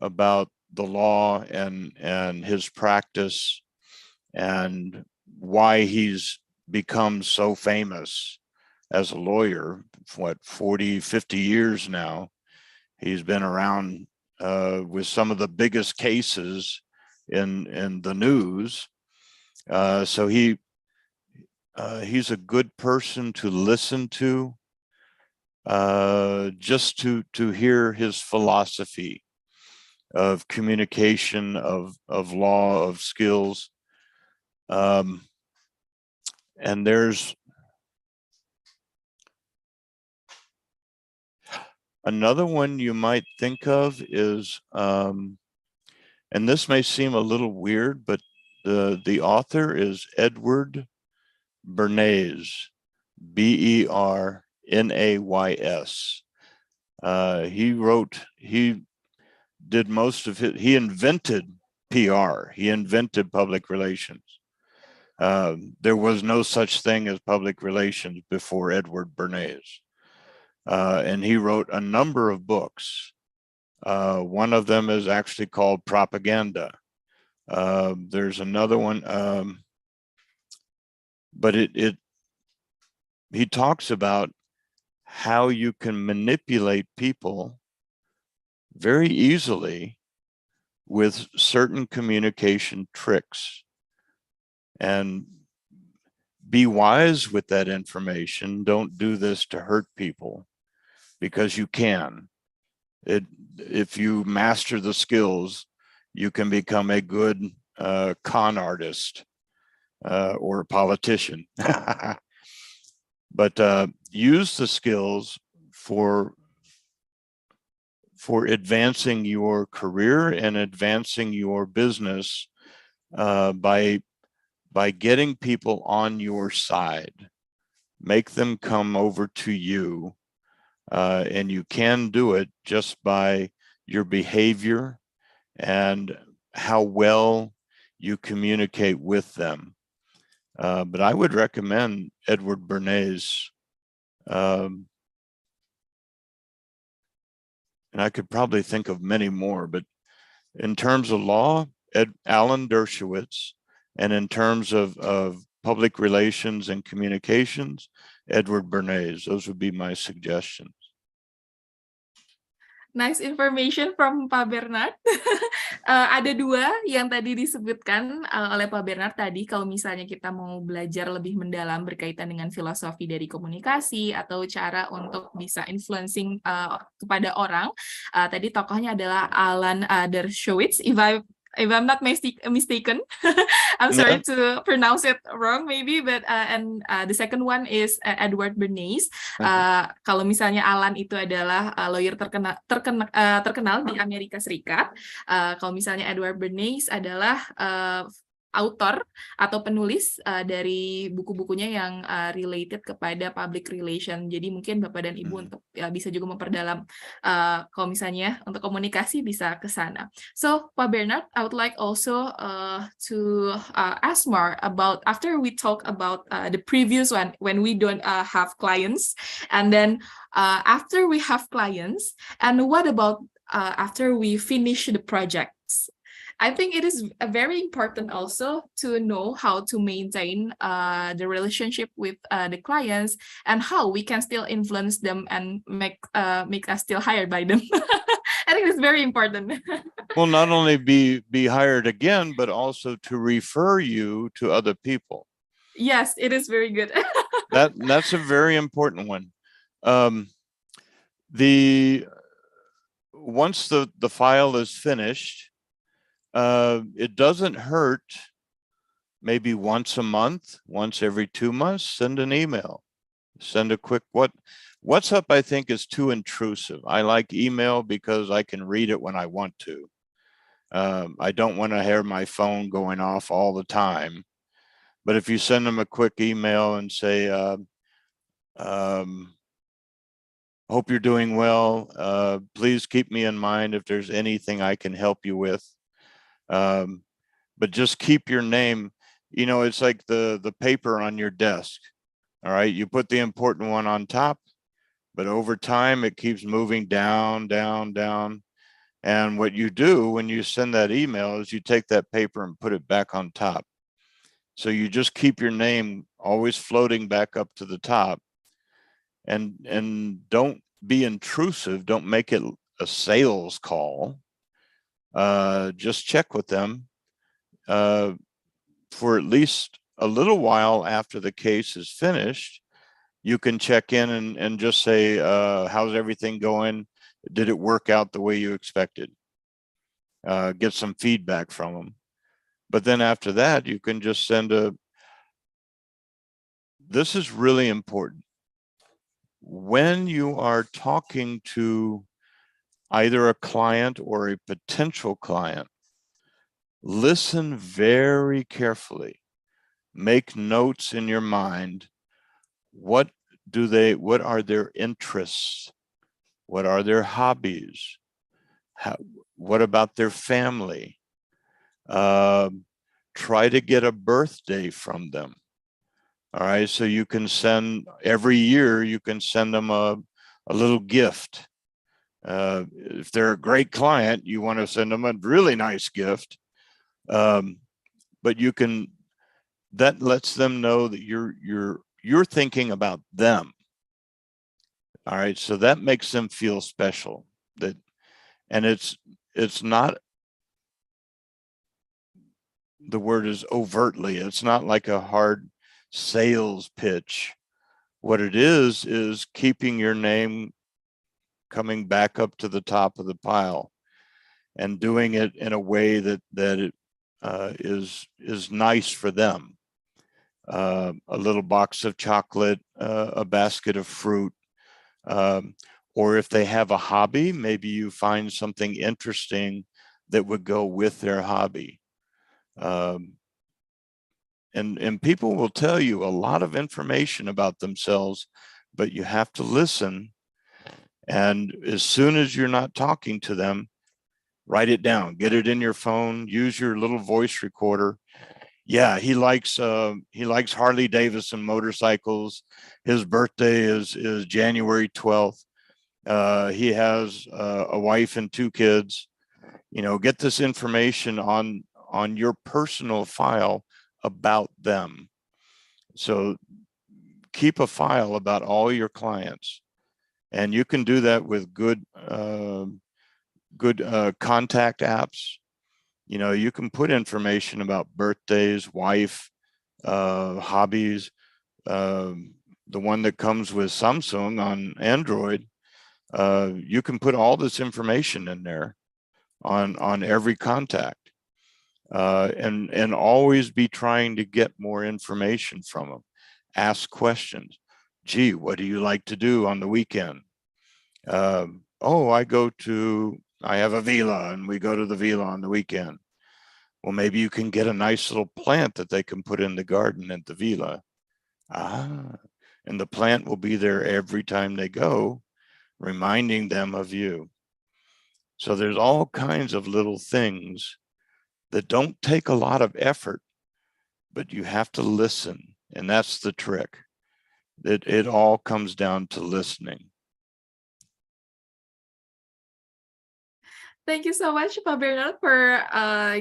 Speaker 3: about the law and his practice and why he's become so famous as a lawyer. What, 40, 50 years now. He's been around with some of the biggest cases in the news. So he's a good person to listen to, just to hear his philosophy of communication, of law, of skills. And there's another one you might think of is, and this may seem a little weird, but the author is Edward Bernays, Bernays. He did most of it. He invented PR. He invented public relations. There was no such thing as public relations before Edward Bernays. And he wrote a number of books. One of them is actually called Propaganda. There's another one, but he talks about how you can manipulate people very easily with certain communication tricks, and be wise with that information. Don't do this to hurt people, because you can. If you master the skills, you can become a good con artist or a politician. But use the skills for advancing your career and advancing your business by getting people on your side. Make them come over to you. And you can do it just by your behavior and how well you communicate with them. But I would recommend Edward Bernays. And I could probably think of many more, but in terms of law, Alan Dershowitz, and in terms of public relations and communications, Edward Bernays. Those would be my suggestions.
Speaker 2: Nice information from Pak Bernard. Ada dua yang tadi disebutkan oleh Pak Bernard tadi, kalau misalnya kita mau belajar lebih mendalam berkaitan dengan filosofi dari komunikasi atau cara untuk bisa influencing kepada orang. Tadi tokohnya adalah Alan Dershowitz, if I'm not mistaken. I'm sorry to pronounce it wrong maybe, but and the second one is Edward Bernays. Kalau misalnya Alan itu adalah lawyer terkenal di Amerika Serikat. Kalau misalnya Edward Bernays adalah author atau penulis dari buku-bukunya yang related kepada public relation. Jadi mungkin Bapak dan Ibu untuk bisa juga memperdalam kalau misalnya untuk komunikasi bisa ke sana. So Pak Bernard, I would like also to ask more about, after we talk about the previous one when we don't have clients, and then after we have clients, and what about after we finish the projects? I think it is very important also to know how to maintain the relationship with the clients and how we can still influence them and make us still hired by them. I think it's very important.
Speaker 3: Well, not only be hired again, but also to refer you to other people.
Speaker 2: Yes, it is very good.
Speaker 3: That's a very important one. Once the file is finished, it doesn't hurt. Maybe once a month, once every 2 months, send an email. Send a quick what's up. I think is too intrusive. I like email because I can read it when I want to. I don't want to hear my phone going off all the time. But if you send them a quick email and say, hope you're doing well. Please keep me in mind if there's anything I can help you with. But just keep your name. You know, it's like the paper on your desk. All right, you put the important one on top, but over time it keeps moving down, down, down. And what you do when you send that email is you take that paper and put it back on top. So you just keep your name always floating back up to the top, and don't be intrusive. Don't make it a sales call. Just check with them for at least a little while after the case is finished. You can check in and just say, how's everything going? Did it work out the way you expected? Get some feedback from them. But then after that, you can just send this is really important. When you are talking to either a client or a potential client, listen very carefully. Make notes in your mind. What are their interests? What are their hobbies? What about their family? Try to get a birthday from them. All right, so you can send, every year you can send them a little gift. If they're a great client, you want to send them a really nice gift. But you can, that lets them know that you're thinking about them. All right, so that makes them feel special. And it's not, the word is overtly, it's not like a hard sales pitch. What it is keeping your name coming back up to the top of the pile and doing it in a way that it is nice for them. A little box of chocolate, a basket of fruit, or if they have a hobby, maybe you find something interesting that would go with their hobby. And people will tell you a lot of information about themselves, but you have to listen. And as soon as you're not talking to them, write it down, get it in your phone, use your little voice recorder. Yeah, he likes Harley Davidson motorcycles. His birthday is January 12th. He has a wife and 2 kids. You know, get this information on your personal file about them. So keep a file about all your clients, and you can do that with good contact apps. You know, you can put information about birthdays, wife, hobbies. The one that comes with Samsung on Android, you can put all this information in there on every contact. And always be trying to get more information from them. Ask questions. Gee, what do you like to do on the weekend? Oh, I have a villa and we go to the villa on the weekend. Well, maybe you can get a nice little plant that they can put in the garden at the villa. And the plant will be there every time they go, reminding them of you. So there's all kinds of little things that don't take a lot of effort, but you have to listen. And that's the trick. It all comes down to listening.
Speaker 2: Thank you so much, Pak Bernard, for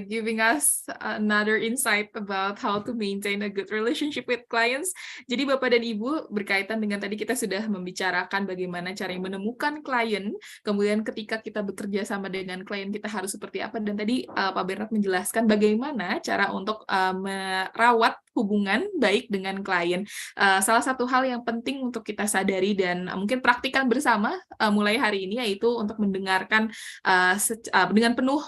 Speaker 2: giving us another insight about how to maintain a good relationship with clients. Jadi Bapak dan Ibu, berkaitan dengan tadi kita sudah membicarakan bagaimana cara menemukan klien, kemudian ketika kita bekerja sama dengan klien kita harus seperti apa, dan tadi Pak Bernard menjelaskan bagaimana cara untuk merawat hubungan baik dengan klien. Salah satu hal yang penting untuk kita sadari dan mungkin praktikan bersama mulai hari ini yaitu untuk mendengarkan dengan penuh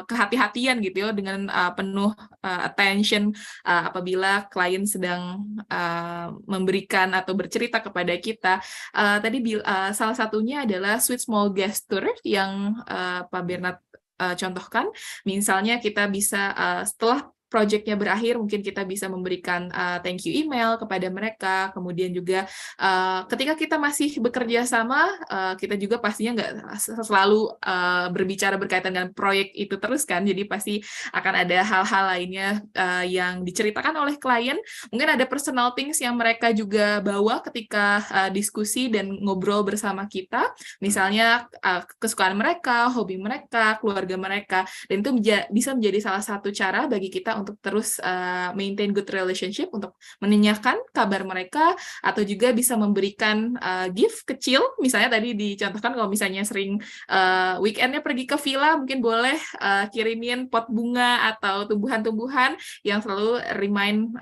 Speaker 2: kehati-hatian gitu ya, dengan penuh attention apabila klien sedang memberikan atau bercerita kepada kita. Salah satunya adalah sweet small gesture yang Pak Bernard contohkan. Misalnya kita bisa setelah project-nya berakhir, mungkin kita bisa memberikan thank you email kepada mereka. Kemudian juga ketika kita masih bekerja sama, kita juga pastinya nggak selalu berbicara berkaitan dengan proyek itu terus kan. Jadi pasti akan ada hal-hal lainnya yang diceritakan oleh klien. Mungkin ada personal things yang mereka juga bawa ketika diskusi dan ngobrol bersama kita. Misalnya kesukaan mereka, hobi mereka, keluarga mereka. Dan itu bisa menjadi salah satu cara bagi kita untuk terus maintain good relationship, untuk menanyakan kabar mereka, atau juga bisa memberikan gift kecil. Misalnya tadi dicontohkan kalau misalnya sering weekendnya pergi ke villa, mungkin boleh kirimin pot bunga atau tumbuhan-tumbuhan yang selalu remind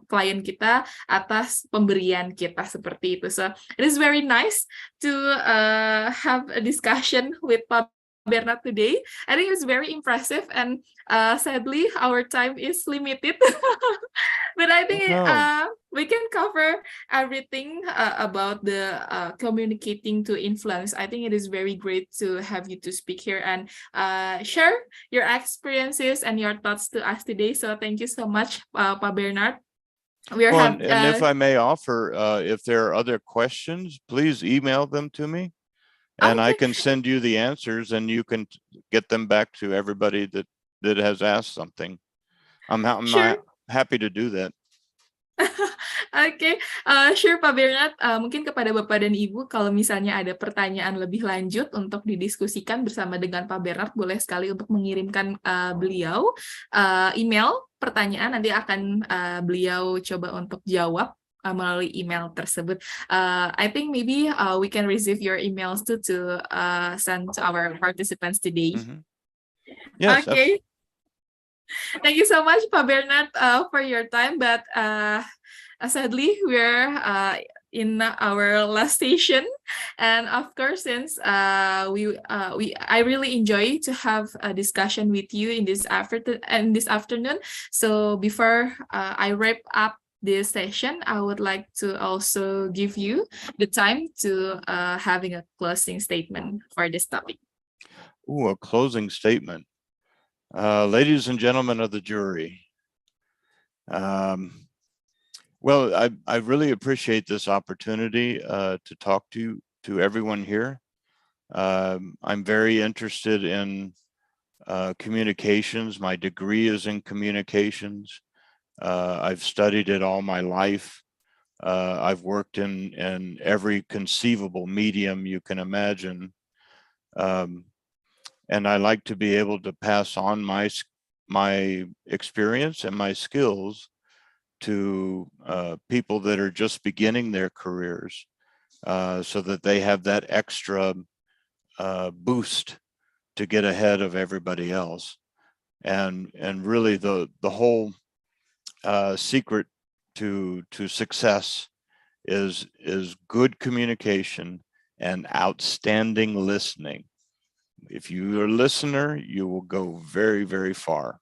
Speaker 2: klien kita atas pemberian kita seperti itu. So it is very nice to have a discussion with Pak Bernard today. I think it's very impressive, and sadly our time is limited. But I think we can cover everything about the communicating to influence. I think it is very great to have you to speak here and share your experiences and your thoughts to us today. So thank you so much, Pak Bernard.
Speaker 3: And if I may offer, if there are other questions, please email them to me. And I can send you the answers, and you can get them back to everybody that has asked something. I'm
Speaker 2: Sure.
Speaker 3: happy to do that.
Speaker 2: Oke, sure Pak Bernard. Mungkin kepada Bapak dan Ibu, kalau misalnya ada pertanyaan lebih lanjut untuk didiskusikan bersama dengan Pak Bernard, boleh sekali untuk mengirimkan beliau email pertanyaan. Nanti akan beliau coba untuk jawab melalui email tersebut. I think maybe we can receive your emails too to send to our participants today.
Speaker 3: Yes.
Speaker 2: Okay. Thank you so much, Pak Bernard, for your time. But sadly, we're in our last station, and of course, since I really enjoy to have a discussion with you in this afternoon. So before I wrap up this session, I would like to also give you the time to having a closing statement for this topic.
Speaker 3: Ooh, a closing statement. Ladies and gentlemen of the jury, well, I really appreciate this opportunity to talk to everyone here. I'm very interested in communications. My degree is in communications. I've studied it all my life. I've worked in every conceivable medium you can imagine. And I like to be able to pass on my experience and my skills to people that are just beginning their careers, so that they have that extra boost to get ahead of everybody else. And really the whole secret to success is good communication and outstanding listening. If you're a listener, you will go very, very far.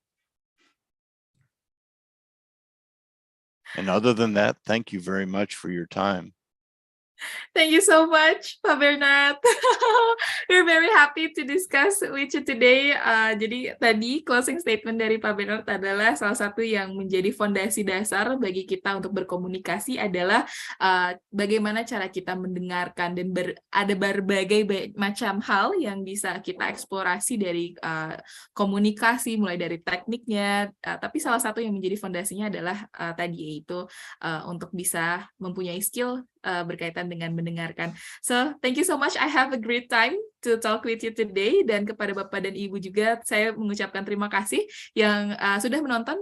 Speaker 3: And other than that, thank you very much for your time.
Speaker 2: Thank you so much, Pak Bernard. We're very happy to discuss with you today. Jadi tadi closing statement dari Pak Bernard adalah salah satu yang menjadi fondasi dasar bagi kita untuk berkomunikasi adalah bagaimana cara kita mendengarkan, dan ada berbagai macam hal yang bisa kita eksplorasi dari komunikasi, mulai dari tekniknya. Tapi salah satu yang menjadi fondasinya adalah tadi, yaitu untuk bisa mempunyai skill berkaitan dengan mendengarkan. So, thank you so much. I have a great time to talk with you today. Dan kepada Bapak dan Ibu juga, saya mengucapkan terima kasih yang sudah menonton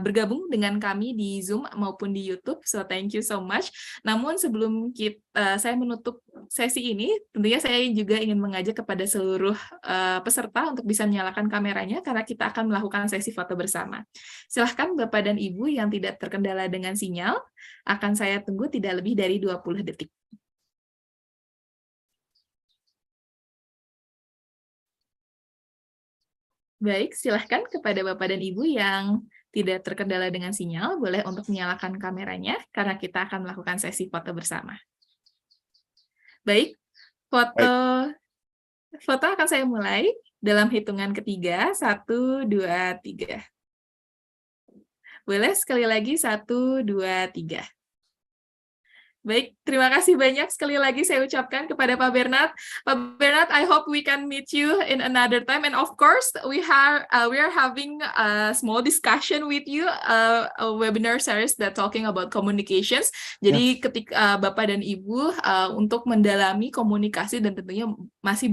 Speaker 2: bergabung dengan kami di Zoom maupun di YouTube. So, thank you so much. Namun sebelum saya menutup sesi ini, tentunya saya juga ingin mengajak kepada seluruh peserta untuk bisa menyalakan kameranya karena kita akan melakukan sesi foto bersama. Silahkan Bapak dan Ibu yang tidak terkendala dengan sinyal, akan saya tunggu tidak lebih dari 20 detik. Baik, silahkan kepada Bapak dan Ibu yang tidak terkendala dengan sinyal, boleh untuk menyalakan kameranya karena kita akan melakukan sesi foto bersama. Baik, foto akan saya mulai dalam hitungan ketiga, 1, 2, 3. Boleh sekali lagi, 1, 2, 3. Baik, terima kasih banyak sekali lagi saya ucapkan kepada Pak Bernard. Pak Bernard, I hope we can meet you in another time. And of course, we are having a small discussion with you, a webinar series that talking about communications. Jadi ketika Bapak dan Ibu untuk mendalami komunikasi dan tentunya masih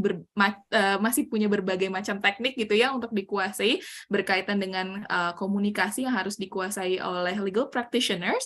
Speaker 2: punya berbagai macam teknik gitu ya untuk dikuasai berkaitan dengan komunikasi yang harus dikuasai oleh legal practitioners.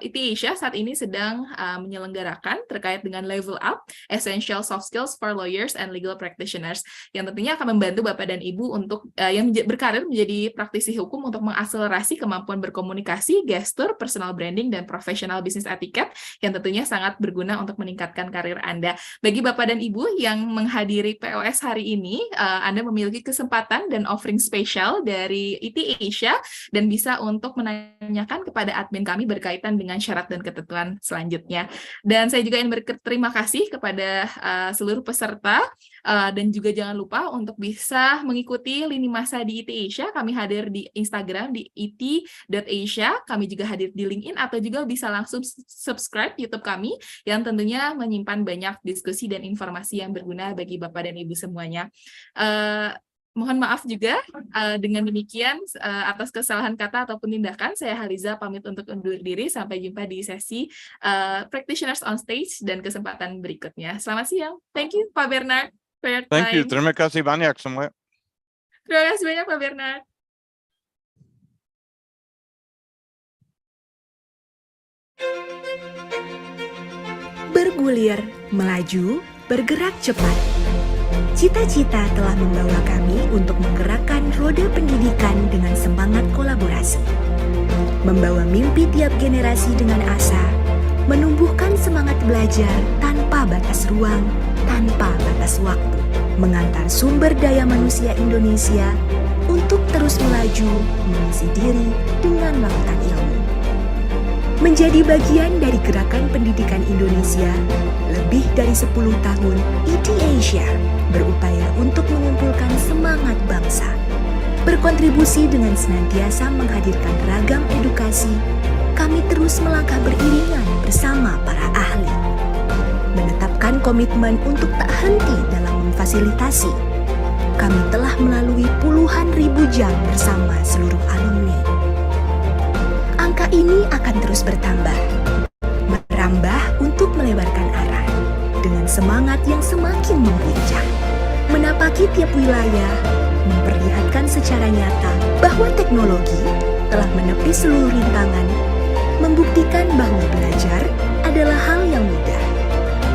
Speaker 2: ITE Asia saat ini sedang menyelenggarakan terkait dengan level up essential soft skills for lawyers and legal practitioners yang tentunya akan membantu Bapak dan Ibu untuk yang berkarir menjadi praktisi hukum untuk mengakselerasi kemampuan berkomunikasi, gestur, personal branding, dan professional business etiquette yang tentunya sangat berguna untuk meningkatkan karir Anda. Bagi Bapak dan Ibu yang menghadiri POS hari ini, Anda memiliki kesempatan dan offering spesial dari ITE Asia dan bisa untuk menanyakan kepada admin kami berkaitan dengan syarat dan ketentuan selanjutnya. Dan saya juga ingin berterima kasih kepada seluruh peserta dan juga jangan lupa untuk bisa mengikuti lini masa di ITE Asia. Kami hadir di Instagram di it.asia, kami juga hadir di LinkedIn atau juga bisa langsung subscribe YouTube kami yang tentunya menyimpan banyak diskusi dan informasi yang berguna bagi Bapak dan Ibu semuanya. Mohon maaf juga dengan demikian atas kesalahan kata ataupun tindakan, saya Haliza pamit untuk undur diri. Sampai jumpa di sesi Practitioners on Stage dan kesempatan berikutnya. Selamat siang. Thank you Pak Bernard for your time.
Speaker 3: Thank you. Terima kasih banyak semua.
Speaker 2: Terima kasih banyak Pak Bernard.
Speaker 1: Bergulir, melaju, bergerak cepat. Cita-cita telah membawa kami untuk menggerakkan roda pendidikan dengan semangat kolaborasi. Membawa mimpi tiap generasi dengan asa, menumbuhkan semangat belajar tanpa batas ruang, tanpa batas waktu. Mengantar sumber daya manusia Indonesia untuk terus melaju, mengisi diri dengan lautan ilmu. Menjadi bagian dari gerakan pendidikan Indonesia, lebih dari 10 tahun ITE Asia berupaya untuk mengumpulkan semangat bangsa. Berkontribusi dengan senantiasa menghadirkan ragam edukasi, kami terus melangkah beriringan bersama para ahli. Menetapkan komitmen untuk tak henti dalam memfasilitasi. Kami telah melalui puluhan ribu jam bersama seluruh alumni. Angka ini akan terus bertambah, merambah untuk melebarkan arah, dengan semangat yang semakin membuncah, menapaki tiap wilayah, memperlihatkan secara nyata bahwa teknologi telah menepis seluruh rintangan, membuktikan bahwa belajar adalah hal yang mudah.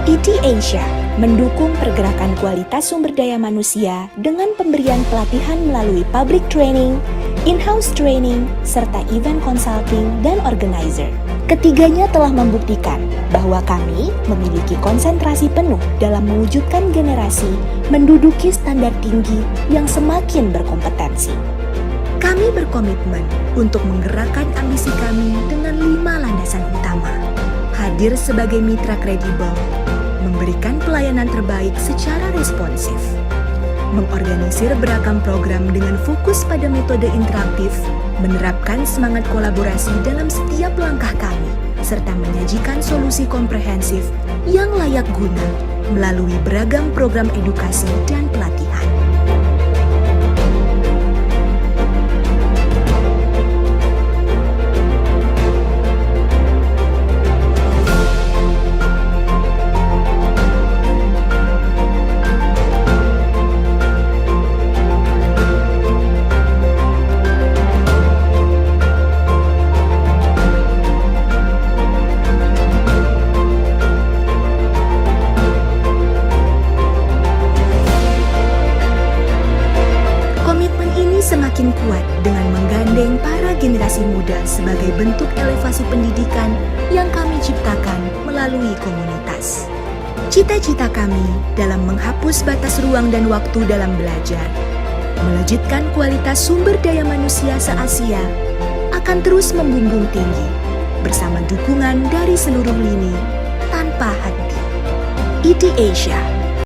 Speaker 1: ITE Asia mendukung pergerakan kualitas sumber daya manusia dengan pemberian pelatihan melalui public training, in-house training, serta event consulting dan organizer. Ketiganya telah membuktikan bahwa kami memiliki konsentrasi penuh dalam mewujudkan generasi menduduki standar tinggi yang semakin berkompetensi. Kami berkomitmen untuk menggerakkan ambisi kami dengan 5 landasan utama. Hadir sebagai mitra kredibel, memberikan pelayanan terbaik secara responsif, mengorganisir beragam program dengan fokus pada metode interaktif, menerapkan semangat kolaborasi dalam setiap langkah kami, serta menyajikan solusi komprehensif yang layak guna melalui beragam program edukasi dan pelatihan. melalui komunitas. Cita-cita kami dalam menghapus batas ruang dan waktu dalam belajar, melejitkan kualitas sumber daya manusia se-Asia, akan terus membumbung tinggi bersama dukungan dari seluruh lini tanpa henti. IDI Asia